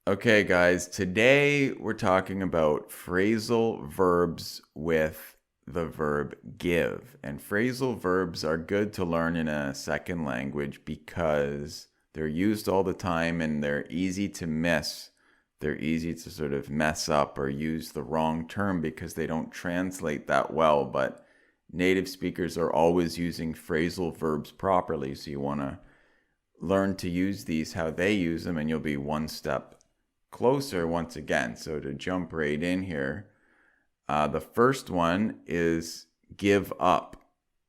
Okay, guys, today we're talking about phrasal verbs with the verb give. And phrasal verbs are good to learn in a second language because they're used all the time and they're easy to miss. They're easy to sort of mess up or use the wrong term because they don't translate that well. But native speakers are always using phrasal verbs properly. So you want to learn to use these how they use them, and you'll be one step closer once again. So to jump right in here, the first one is give up,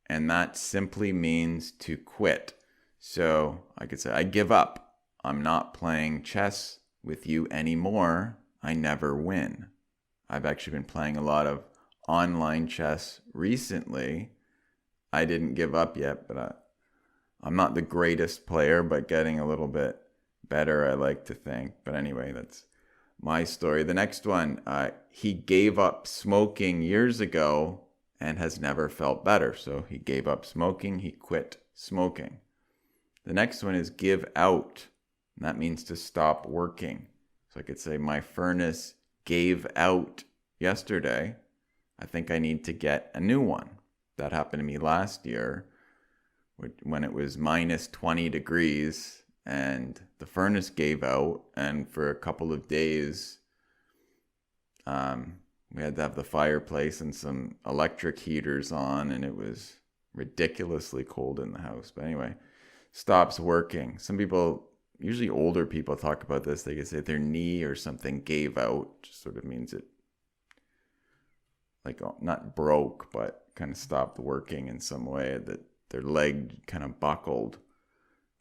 and that simply means to quit. So I could say, I give up. I'm not playing chess with you anymore. I never win. I've actually been playing a lot of online chess recently. I didn't give up yet, but I'm not the greatest player, but getting a little bit better, I like to think. But anyway, that's my story. The next one, he gave up smoking years ago and has never felt better. So he gave up smoking, he quit smoking. The next one is give out, and that means to stop working. So I could say, my furnace gave out yesterday. I think I need to get a new one. That happened to me last year when it was minus 20 degrees and the furnace gave out, and for a couple of days we had to have the fireplace and some electric heaters on, and it was ridiculously cold in the house. But anyway, stops working. Some people, usually older people, talk about this. They could say their knee or something gave out. Just sort of means it, like, not broke, but kind of stopped working in some way, that their leg kind of buckled.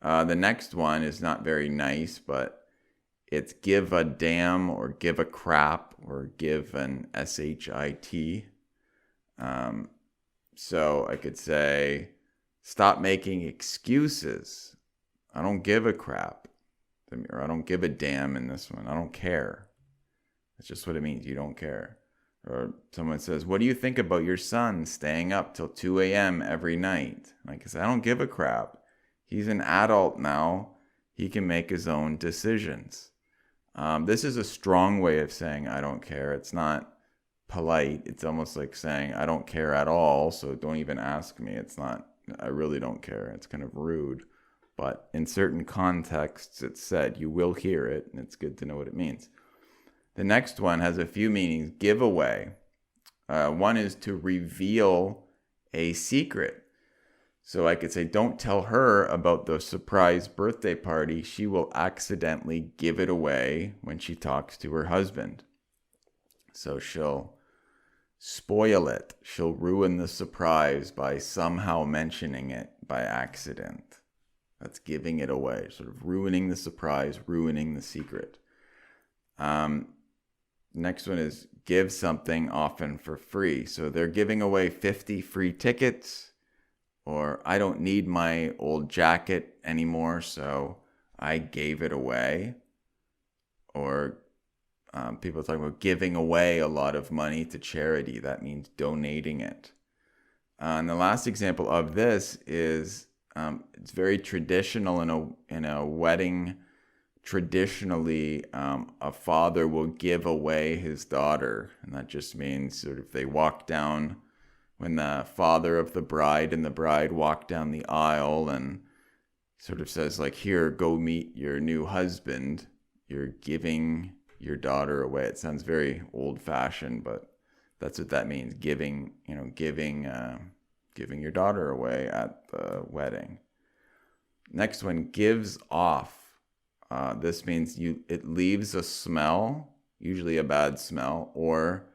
The next one is not very nice, but it's give a damn or give a crap or give an shit. So I could say, stop making excuses. I don't give a crap. Or I don't give a damn in this one. I don't care. That's just what it means. You don't care. Or someone says, what do you think about your son staying up till 2 a.m. every night? Like I said, I don't give a crap. He's an adult now. He can make his own decisions. This is a strong way of saying I don't care. It's not polite. It's almost like saying I don't care at all, so don't even ask me. It's not, I really don't care. It's kind of rude. But in certain contexts, it's said. You will hear it, and it's good to know what it means. The next one has a few meanings. Giveaway. One is to reveal a secret. So I could say, don't tell her about the surprise birthday party. She will accidentally give it away when she talks to her husband. So she'll spoil it. She'll ruin the surprise by somehow mentioning it by accident. That's giving it away, sort of ruining the surprise, ruining the secret. Next one is give something, often for free. So they're giving away 50 free tickets. Or I don't need my old jacket anymore, so I gave it away. Or people talk about giving away a lot of money to charity. That means donating it. And the last example of this is it's very traditional in a wedding. Traditionally, a father will give away his daughter, and that just means sort of they walk down. When the father of the bride and the bride walk down the aisle and sort of says, like, here, go meet your new husband, you're giving your daughter away. It sounds very old-fashioned, but that's what that means, giving your daughter away at the wedding. Next one, gives off. This means it leaves a smell, usually a bad smell, or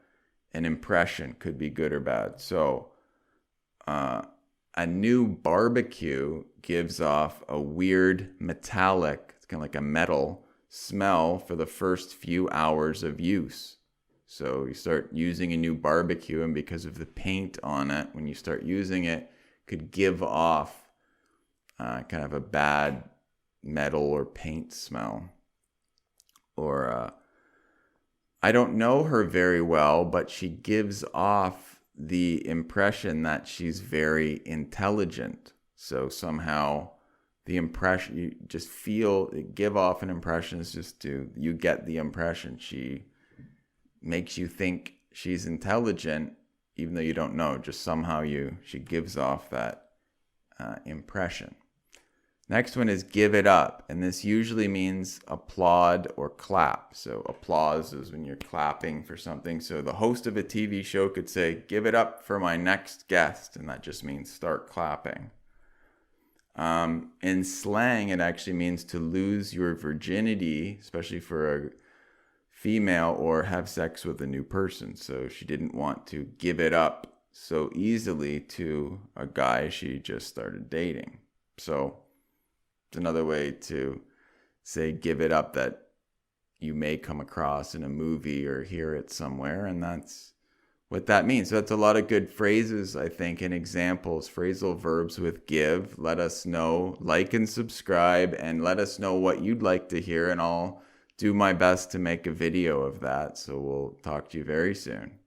an impression, could be good or bad. So a new barbecue gives off a weird metallic, it's kind of like a metal smell for the first few hours of use. So you start using a new barbecue, and because of the paint on it, when you start using it, could give off kind of a bad metal or paint smell. Or I don't know her very well, but she gives off the impression that she's very intelligent. So somehow the impression, you just feel, give off an impression. Is just you get the impression. She makes you think she's intelligent, even though you don't know. Just somehow she gives off that impression. Next one is give it up, and this usually means applaud or clap. So applause is when you're clapping for something. So the host of a TV show could say, give it up for my next guest, and that just means start clapping. In slang, it actually means to lose your virginity, especially for a female, or have sex with a new person. So she didn't want to give it up so easily to a guy she just started dating. So it's another way to say give it up that you may come across in a movie or hear it somewhere, and that's what that means. So that's a lot of good phrases, I think, and examples. Phrasal verbs with give. Let us know. Like and subscribe, and let us know what you'd like to hear, and I'll do my best to make a video of that. So we'll talk to you very soon.